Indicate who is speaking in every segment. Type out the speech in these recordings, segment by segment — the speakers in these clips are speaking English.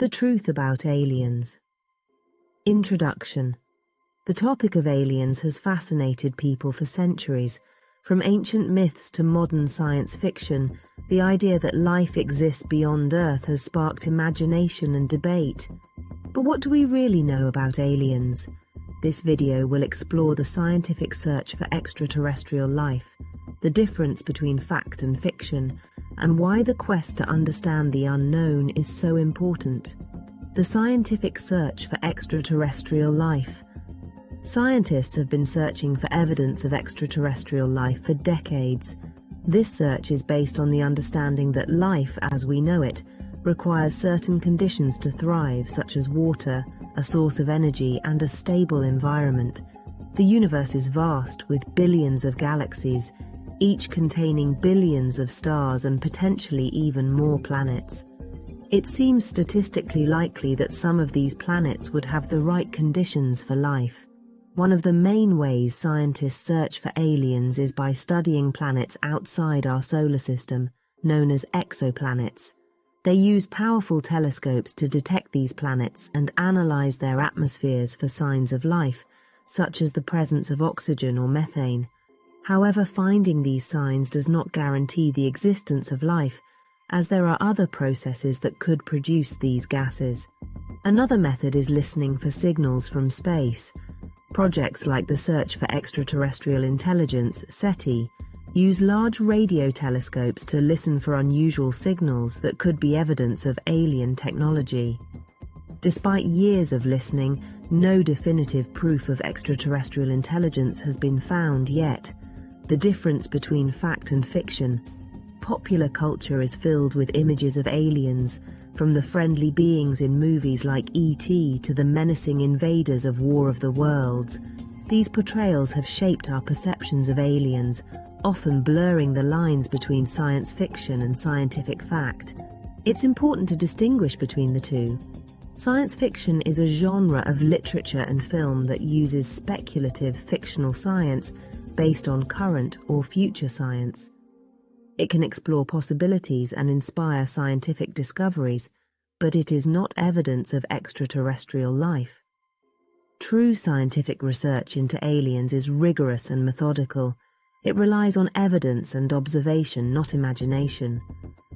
Speaker 1: the truth about aliens? Introduction. The topic of aliens has fascinated people for centuries. From ancient myths to modern science fiction, the idea that life exists beyond Earth has sparked imagination and debate. But what do we really know about aliens? This video will explore the scientific search for extraterrestrial life, the difference between fact and fiction, and why the quest to understand the unknown is so important. The scientific search for extraterrestrial life. Scientists have been searching for evidence of extraterrestrial life for decades. This search is based on the understanding that life, as we know it, requires certain conditions to thrive, such as water, a source of energy, and a stable environment. The universe is vast, with billions of galaxies, each containing billions of stars and potentially even more planets. It seems statistically likely that some of these planets would have the right conditions for life. One of the main ways scientists search for aliens is by studying planets outside our solar system, known as exoplanets. They use powerful telescopes to detect these planets and analyze their atmospheres for signs of life, such as the presence of oxygen or methane. However, finding these signs does not guarantee the existence of life, as there are other processes that could produce these gases. Another method is listening for signals from space. Projects like the Search for Extraterrestrial Intelligence, SETI, use large radio telescopes to listen for unusual signals that could be evidence of alien technology. Despite years of listening, no definitive proof of extraterrestrial intelligence has been found yet. The difference between fact and fiction. Popular culture is filled with images of aliens, from the friendly beings in movies like E.T. to the menacing invaders of War of the Worlds. These portrayals have shaped our perceptions of aliens, often blurring the lines between science fiction and scientific fact. It's important to distinguish between the two. Science fiction is a genre of literature and film that uses speculative fictional science based on current or future science. It can explore possibilities and inspire scientific discoveries, but it is not evidence of extraterrestrial life. True scientific research into aliens is rigorous and methodical. It relies on evidence and observation, not imagination.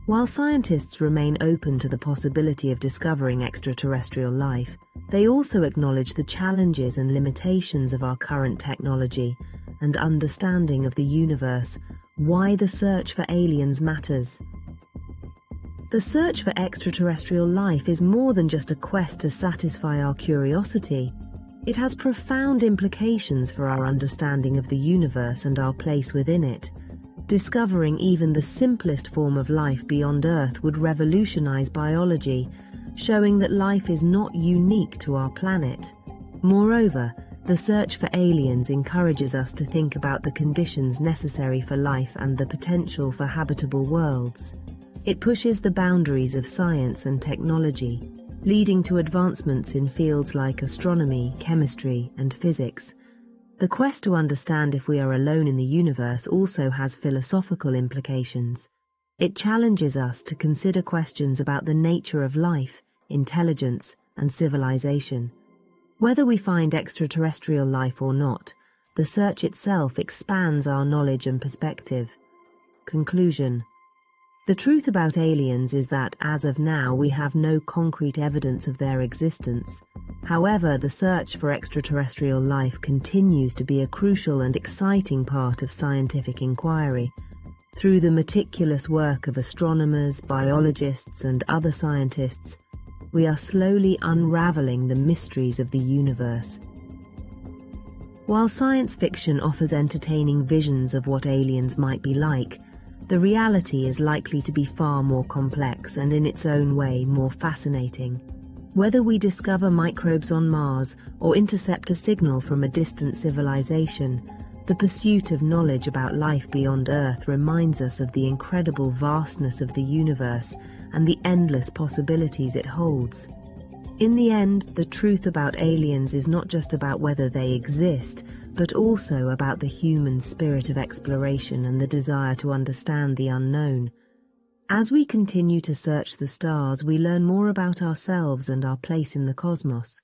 Speaker 1: While scientists remain open to the possibility of discovering extraterrestrial life, they also acknowledge the challenges and limitations of our current technology and understanding of the universe. Why the search for aliens matters. The search for extraterrestrial life is more than just a quest to satisfy our curiosity. It has profound implications for our understanding of the universe and our place within it. Discovering even the simplest form of life beyond Earth would revolutionize biology, showing that life is not unique to our planet. Moreover, the search for aliens encourages us to think about the conditions necessary for life and the potential for habitable worlds. It pushes the boundaries of science and technology, leading to advancements in fields like astronomy, chemistry, and physics. The quest to understand if we are alone in the universe also has philosophical implications. It challenges us to consider questions about the nature of life, intelligence, and civilization. Whether we find extraterrestrial life or not, the search itself expands our knowledge and perspective. Conclusion. The truth about aliens is that, as of now, we have no concrete evidence of their existence. However, the search for extraterrestrial life continues to be a crucial and exciting part of scientific inquiry. Through the meticulous work of astronomers, biologists, and other scientists, we are slowly unraveling the mysteries of the universe. While science fiction offers entertaining visions of what aliens might be like, the reality is likely to be far more complex and in its own way more fascinating. Whether we discover microbes on Mars or intercept a signal from a distant civilization, the pursuit of knowledge about life beyond Earth reminds us of the incredible vastness of the universe and the endless possibilities it holds. In the end, the truth about aliens is not just about whether they exist, but also about the human spirit of exploration and the desire to understand the unknown. As we continue to search the stars, we learn more about ourselves and our place in the cosmos.